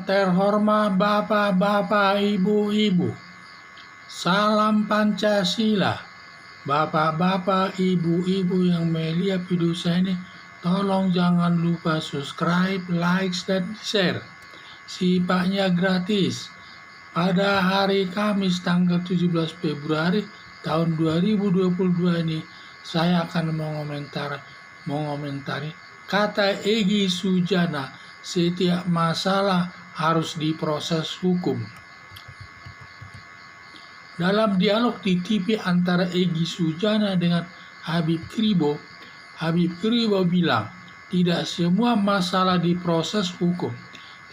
Terhormat Bapak-bapak, Ibu-ibu, salam Pancasila. Bapak-bapak, Ibu-ibu yang melihat video saya ini, tolong jangan lupa subscribe, like, dan share. Sifatnya gratis. Pada hari Kamis tanggal 17 Februari tahun 2022 ini, saya akan mengomentari kata Egy Sujana, setiap masalah harus diproses hukum. Dalam dialog di TV antara Egy Sujana dengan Habib Kribo bilang, tidak semua masalah diproses hukum.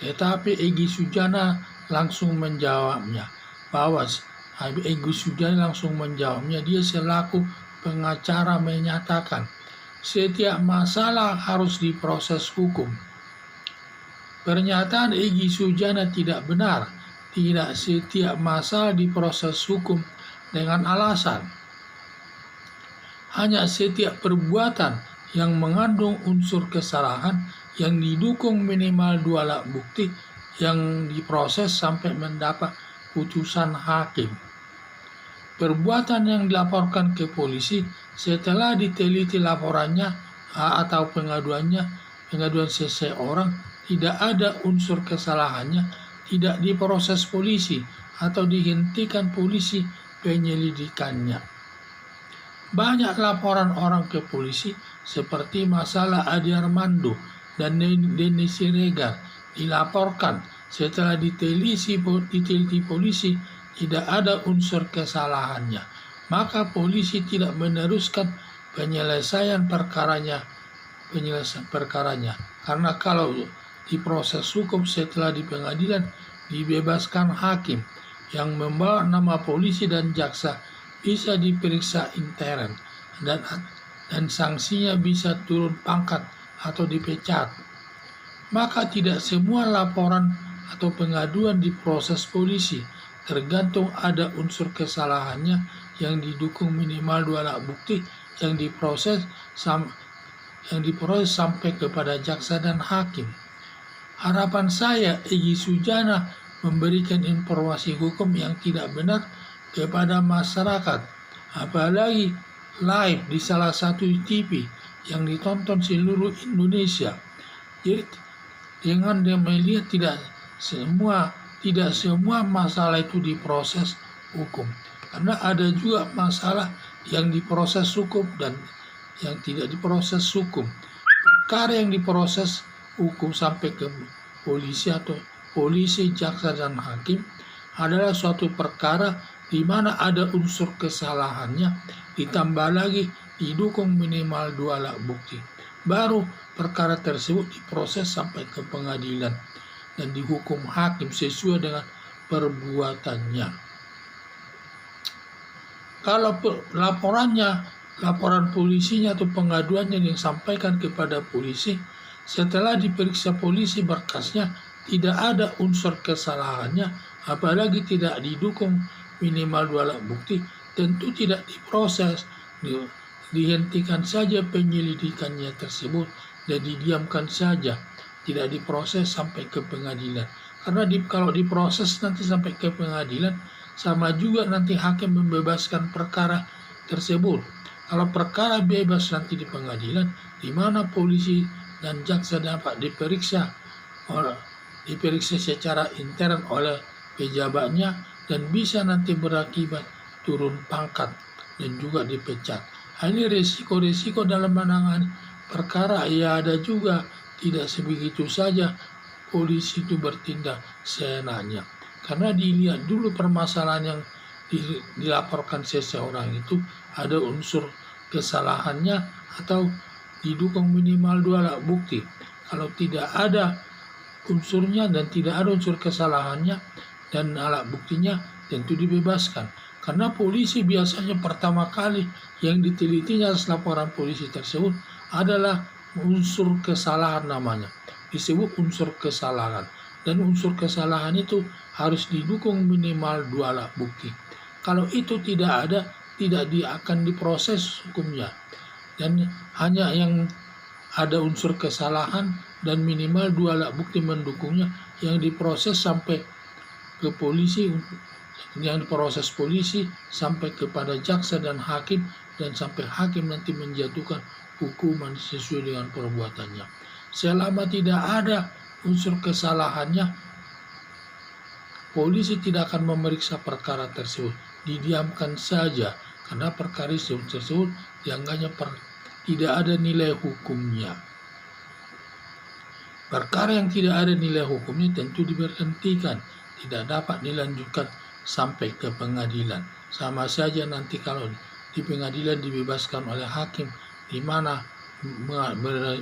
Tetapi Egy Sujana langsung menjawabnya. Dia selaku pengacara menyatakan, setiap masalah harus diproses hukum. Pernyataan Egy Sujana tidak benar. Tidak setiap masalah diproses hukum dengan alasan hanya setiap perbuatan yang mengandung unsur kesalahan yang didukung minimal 2 alat bukti yang diproses sampai mendapat putusan hakim. Perbuatan yang dilaporkan ke polisi setelah diteliti laporannya atau pengaduan seseorang tidak ada unsur kesalahannya, tidak diproses polisi atau dihentikan polisi penyelidikannya. Banyak laporan orang ke polisi seperti masalah Ade Armando dan Denny Siregar dilaporkan setelah diteliti polisi tidak ada unsur kesalahannya, maka polisi tidak meneruskan penyelesaian perkaranya karena kalau diproses hukum setelah di pengadilan dibebaskan hakim yang membawa nama polisi dan jaksa bisa diperiksa intern dan sanksinya bisa turun pangkat atau dipecat. Maka tidak semua laporan atau pengaduan diproses polisi, tergantung ada unsur kesalahannya yang didukung minimal 2 alat bukti yang diproses sampai kepada jaksa dan hakim. Harapan saya Egy Sujana memberikan informasi hukum yang tidak benar kepada masyarakat, apalagi live di salah satu TV yang ditonton seluruh Indonesia. Jadi dengan dia melihat tidak semua masalah itu diproses hukum, karena ada juga masalah yang diproses hukum dan yang tidak diproses hukum. Perkara yang diproses hukum sampai ke polisi atau polisi, jaksa, dan hakim adalah suatu perkara di mana ada unsur kesalahannya, ditambah lagi didukung minimal 2 alat bukti. Baru perkara tersebut diproses sampai ke pengadilan dan dihukum hakim sesuai dengan perbuatannya. Kalau laporan polisinya atau pengaduannya yang disampaikan kepada polisi, setelah diperiksa polisi berkasnya tidak ada unsur kesalahannya, apalagi tidak didukung minimal 2 alat bukti, tentu tidak diproses, dihentikan saja penyelidikannya tersebut dan didiamkan saja, tidak diproses sampai ke pengadilan. Karena kalau diproses nanti sampai ke pengadilan, sama juga nanti hakim membebaskan perkara tersebut. Kalau perkara bebas nanti di pengadilan, di mana polisi dan jaksa dapat diperiksa secara intern oleh pejabatnya dan bisa nanti berakibat turun pangkat dan juga dipecat. Ini resiko-resiko dalam menangani perkara. Ya ada juga, tidak sebegitu saja polisi itu bertindak seenaknya, karena dilihat dulu permasalahan yang dilaporkan seseorang itu ada unsur kesalahannya atau didukung minimal 2 alat bukti. Kalau tidak ada unsurnya dan tidak ada unsur kesalahannya dan alat buktinya, tentu dibebaskan. Karena polisi biasanya pertama kali yang ditelitinya laporan polisi tersebut adalah unsur kesalahan, namanya disebut unsur kesalahan, dan unsur kesalahan itu harus didukung minimal 2 alat bukti. Kalau itu tidak ada, tidak akan diproses hukumnya, dan hanya yang ada unsur kesalahan dan minimal 2 alat bukti mendukungnya yang diproses sampai ke polisi, yang diproses polisi sampai kepada jaksa dan hakim, dan sampai hakim nanti menjatuhkan hukuman sesuai dengan perbuatannya. Selama tidak ada unsur kesalahannya, polisi tidak akan memeriksa perkara tersebut, didiamkan saja karena perkara tersebut dianggapnya tidak ada nilai hukumnya. Perkara yang tidak ada nilai hukumnya tentu diberhentikan, tidak dapat dilanjutkan sampai ke pengadilan. Sama saja nanti kalau di pengadilan dibebaskan oleh hakim, di mana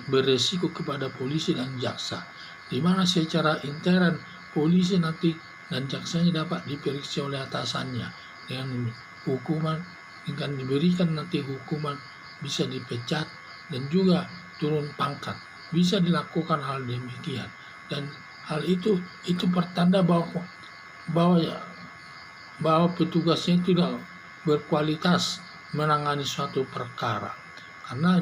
beresiko kepada polisi dan jaksa, di mana secara intern polisi nanti dan jaksanya dapat diperiksa oleh atasannya dengan hukuman, dengan diberikan nanti hukuman bisa dipecat dan juga turun pangkat, bisa dilakukan hal demikian. Dan hal itu pertanda bahwa petugasnya tidak berkualitas menangani suatu perkara. Karena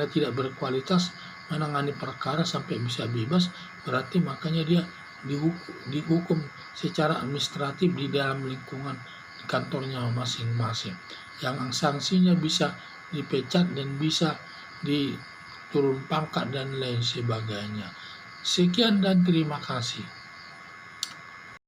tidak berkualitas menangani perkara sampai bisa bebas, berarti makanya dia dihukum secara administratif di dalam lingkungan kantornya masing-masing, yang sanksinya bisa dipecat dan bisa diturun pangkat dan lain sebagainya. Sekian dan terima kasih.